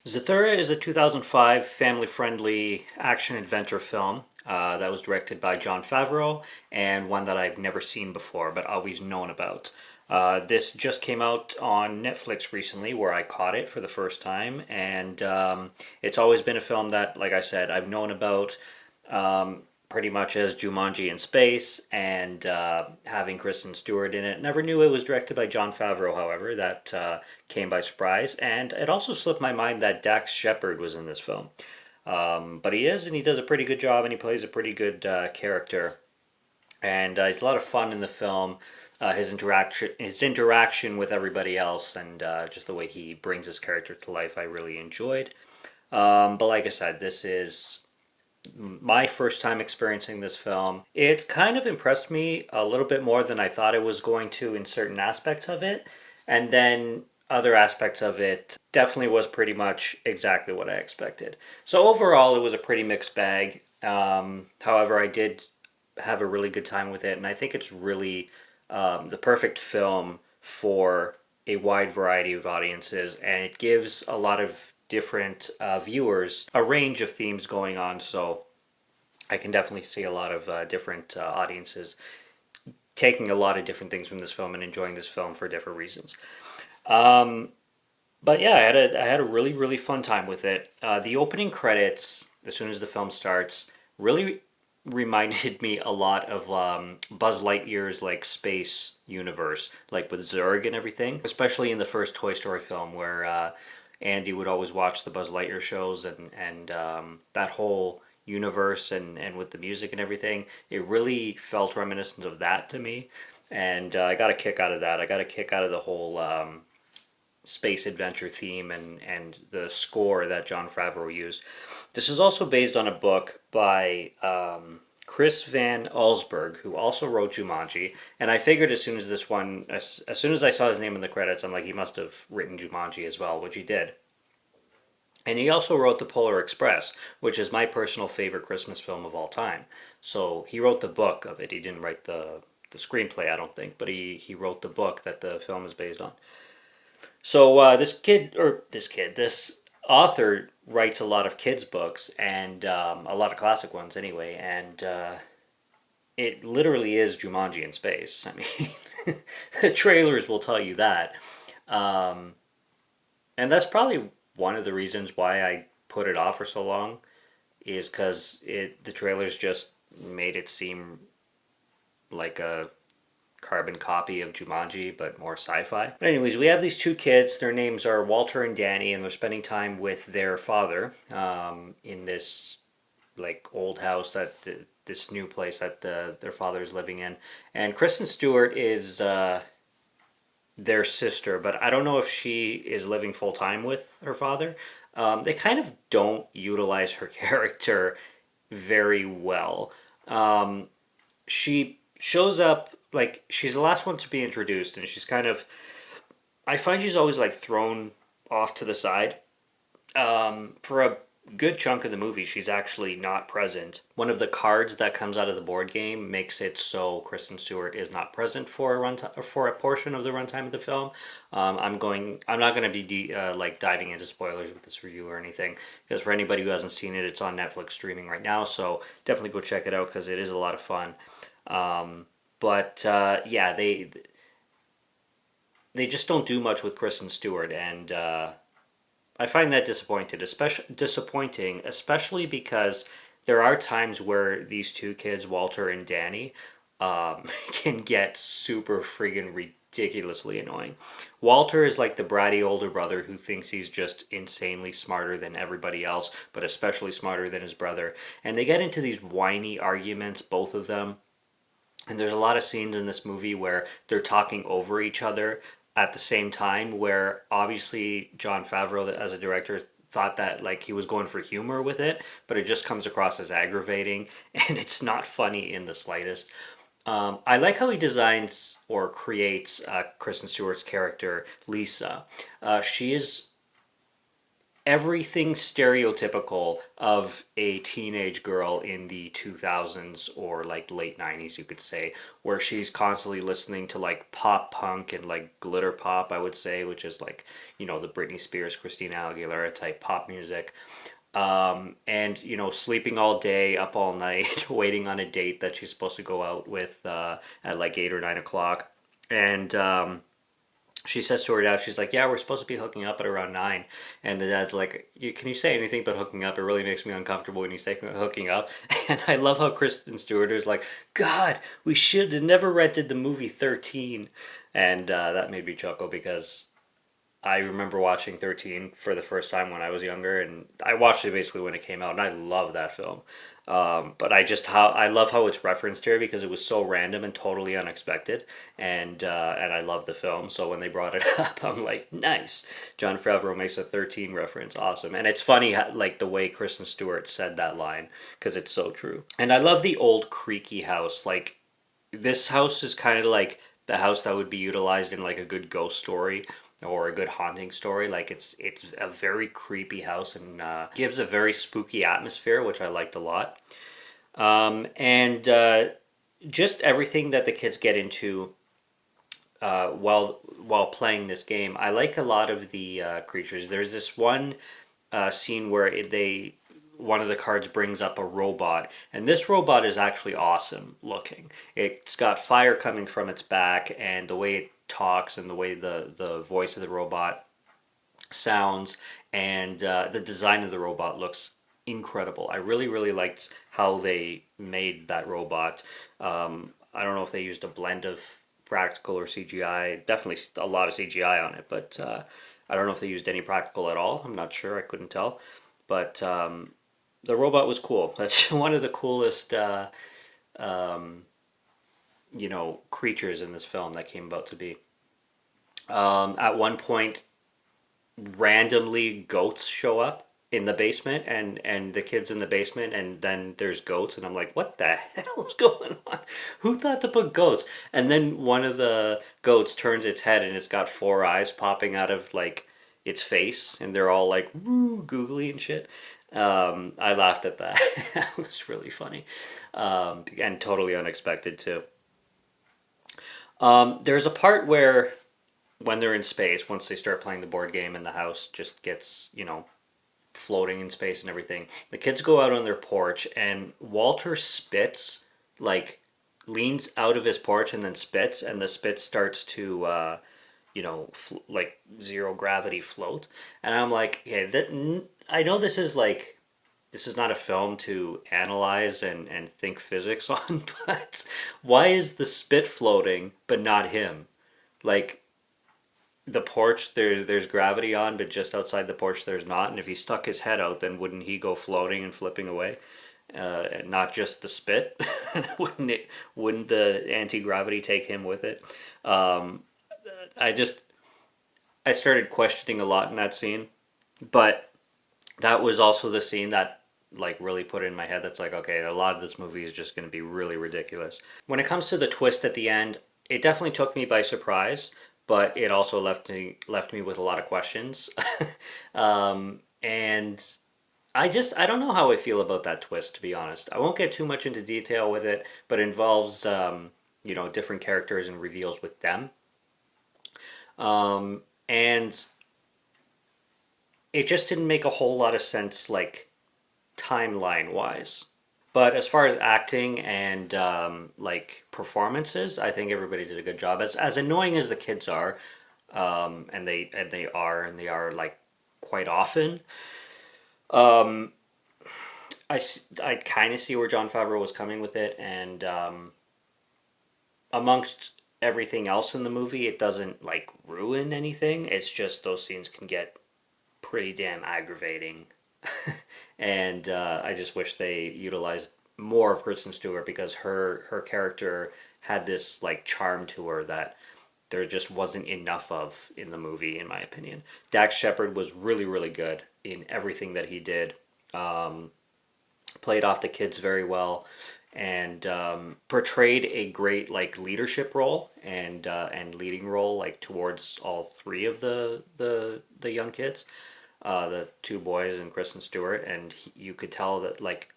Zathura is a 2005 family-friendly action-adventure film that was directed by Jon Favreau and one that I've never seen before but always known about. This just came out on Netflix recently where I caught it for the first time, and it's always been a film that, like I said, I've known about pretty much as Jumanji in space and having Kristen Stewart in it. Never knew it was directed by Jon Favreau, however. That came by surprise. And it also slipped my mind that Dax Shepard was in this film. But he is, and he does a pretty good job, and he plays a pretty good character. And he's a lot of fun in the film. His interaction with everybody else, and just the way he brings his character to life, I really enjoyed. But like I said, this is my first time experiencing this film. It kind of impressed me a little bit more than I thought it was going to in certain aspects of it. And then other aspects of it definitely was pretty much exactly what I expected. So overall, it was a pretty mixed bag. However, I did have a really good time with it, and I think it's really the perfect film for a wide variety of audiences, and it gives a lot of different viewers a range of themes going on. So I can definitely see a lot of different audiences taking a lot of different things from this film and enjoying this film for different reasons. Um, but yeah, I had a really fun time with it. The opening credits, as soon as the film starts, really reminded me a lot of Buzz Lightyear's like space universe, like with Zurg and everything. Especially in the first Toy Story film, where Andy would always watch the Buzz Lightyear shows, and that whole universe and with the music and everything, it really felt reminiscent of that to me. And I got a kick out of that. I got a kick out of the whole space adventure theme and the score that Jon Favreau used. This is also based on a book by Chris Van Allsburg, who also wrote Jumanji. And I figured as soon as I saw his name in the credits, I'm like, he must have written Jumanji as well, which he did. And he also wrote The Polar Express, which is my personal favorite Christmas film of all time. So he wrote the book of it. He didn't write the screenplay, I don't think, but he wrote the book that the film is based on. So this author writes a lot of kids' books and a lot of classic ones anyway, and it literally is Jumanji in space. I mean, the trailers will tell you that. Um, and that's probably one of the reasons why I put it off for so long, is because the trailers just made it seem like a carbon copy of Jumanji, but more sci-fi. But anyways, we have these two kids. Their names are Walter and Danny, and they're spending time with their father in this like old house this new place that their father is living in. And Kristen Stewart is their sister, but I don't know if she is living full time with her father. They kind of don't utilize her character very well. She shows up, like, she's the last one to be introduced, and she's kind of, I find she's always like thrown off to the side. For a good chunk of the movie, she's actually not present. One of the cards that comes out of the board game makes it so Kristen Stewart is not present for for a portion of the runtime of the film. I'm not going to be like diving into spoilers with this review or anything, because for anybody who hasn't seen it, it's on Netflix streaming right now. So definitely go check it out because it is a lot of fun. But yeah, they just don't do much with Kristen Stewart, and I find that disappointing, especially because there are times where these two kids, Walter and Danny, can get super friggin' ridiculously annoying. Walter is like the bratty older brother who thinks he's just insanely smarter than everybody else, but especially smarter than his brother. And they get into these whiny arguments, both of them. And there's a lot of scenes in this movie where they're talking over each other at the same time, where obviously Jon Favreau as a director thought that like he was going for humor with it, but it just comes across as aggravating and it's not funny in the slightest. I like how he designs or creates Kristen Stewart's character, Lisa. She is everything stereotypical of a teenage girl in the 2000s or like late 90s, you could say, where she's constantly listening to like pop punk and like glitter pop, I would say, which is like, the Britney Spears, Christina Aguilera type pop music. And sleeping all day, up all night, waiting on a date that she's supposed to go out with at like 8 or 9 o'clock. And she says to her dad, she's like, "Yeah, we're supposed to be hooking up at around 9." And the dad's like, "Can you say anything but hooking up? It really makes me uncomfortable when you say hooking up." And I love how Kristen Stewart is like, "God, we should have never rented the movie 13." And that made me chuckle because I remember watching 13 for the first time when I was younger, and I watched it basically when it came out, and I love that film. But I love how it's referenced here because it was so random and totally unexpected, and I love the film. So when they brought it up, I'm like, nice. Jon Favreau makes a 13 reference, awesome, and it's funny like the way Kristen Stewart said that line because it's so true. And I love the old creaky house. Like this house is kind of like the house that would be utilized in like a good ghost story or a good haunting story. Like it's a very creepy house and gives a very spooky atmosphere, which I liked a lot. And just everything that the kids get into while playing this game. I like a lot of the creatures. There's this one scene where one of the cards brings up a robot, and this robot is actually awesome looking. It's got fire coming from its back, and the way it talks and the way the voice of the robot sounds, and the design of the robot looks incredible. I really, really liked how they made that robot. I don't know if they used a blend of practical or CGI. Definitely a lot of CGI on it, but I don't know if they used any practical at all. I'm not sure. I couldn't tell. But the robot was cool. That's one of the coolest, creatures in this film that came about to be. At one point, randomly goats show up in the basement, and the kids in the basement, and then there's goats, and I'm like, what the hell is going on? Who thought to put goats? And then one of the goats turns its head, and it's got four eyes popping out of like its face, and they're all like woo googly and shit. I laughed at that. That was really funny, and totally unexpected too. There's a part where when they're in space, once they start playing the board game and the house just gets, floating in space and everything, the kids go out on their porch and Walter spits, like leans out of his porch and then spits, and the spit starts to, like zero gravity float. And I'm like, yeah, I know this is not a film to analyze and think physics on, but why is the spit floating but not him? Like, the porch there's gravity on, but just outside the porch there's not. And if he stuck his head out, then wouldn't he go floating and flipping away? And not just the spit. Wouldn't the anti-gravity take him with it? I just I started questioning a lot in that scene, but that was also the scene that like really put it in my head. That's like, okay, a lot of this movie is just going to be really ridiculous. When it comes to the twist at the end, it definitely took me by surprise, but it also left me with a lot of questions. And I don't know how I feel about that twist, to be honest. I won't get too much into detail with it, but it involves different characters and reveals with them. And it just didn't make a whole lot of sense, like timeline wise. But as far as acting and like performances, I think everybody did a good job. As annoying as the kids are, and they are like quite often. Um, I kind of see where Jon Favreau was coming with it, and amongst everything else in the movie, it doesn't like ruin anything. It's just those scenes can get pretty damn aggravating. And I just wish they utilized more of Kristen Stewart because her character had this like charm to her that there just wasn't enough of in the movie, in my opinion. Dax Shepard was really, really good in everything that he did. Played off the kids very well, and portrayed a great like leadership role and leading role like towards all three of the young kids. the two boys and Kristen Stewart, and you could tell that like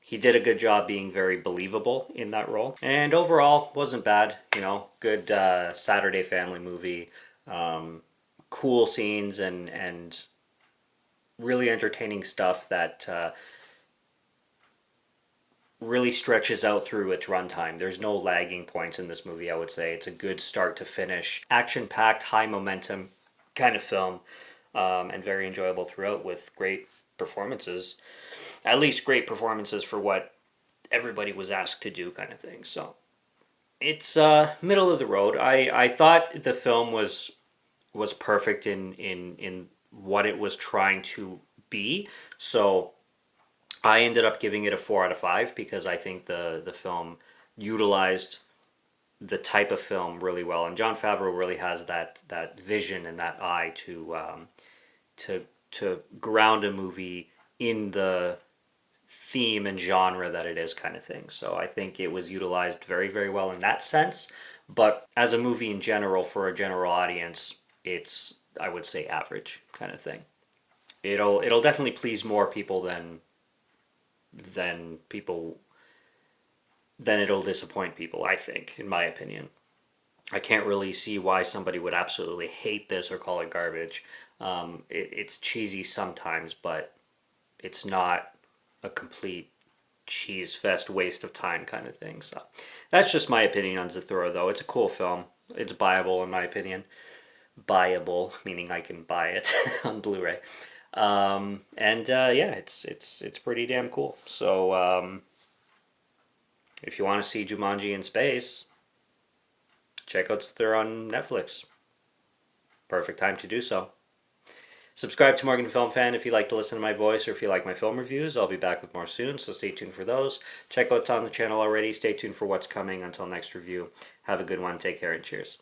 he did a good job being very believable in that role. And overall, wasn't bad. You know, good Saturday family movie. Cool scenes and really entertaining stuff that really stretches out through its runtime. There's no lagging points in this movie, I would say. It's a good start to finish, action packed, high momentum kind of film, and very enjoyable throughout with great performances. At least great performances for what everybody was asked to do, kind of thing. So it's middle of the road. I thought the film was perfect in what it was trying to be. So I ended up giving it a 4 out of 5 because I think the film utilized the type of film really well, and Jon Favreau really has that vision and that eye to to ground a movie in the theme and genre that it is, kind of thing. So I think it was utilized very very well in that sense. But as a movie in general, for a general audience, it's, I would say, average kind of thing. It'll definitely please more people than people then it'll disappoint people, I think, in my opinion. I can't really see why somebody would absolutely hate this or call it garbage. It's cheesy sometimes, but it's not a complete cheese fest waste of time kind of thing. So that's just my opinion on Zathura, though. It's a cool film. It's buyable, in my opinion. Buyable, meaning I can buy it on Blu-ray. And yeah, it's pretty damn cool. So if you want to see Jumanji in space, check out They're on Netflix. Perfect time to do so. Subscribe to Morgan Film Fan if you like to listen to my voice or if you like my film reviews. I'll be back with more soon, so stay tuned for those. Check out what's on the channel already. Stay tuned for what's coming. Until next review, have a good one. Take care and cheers.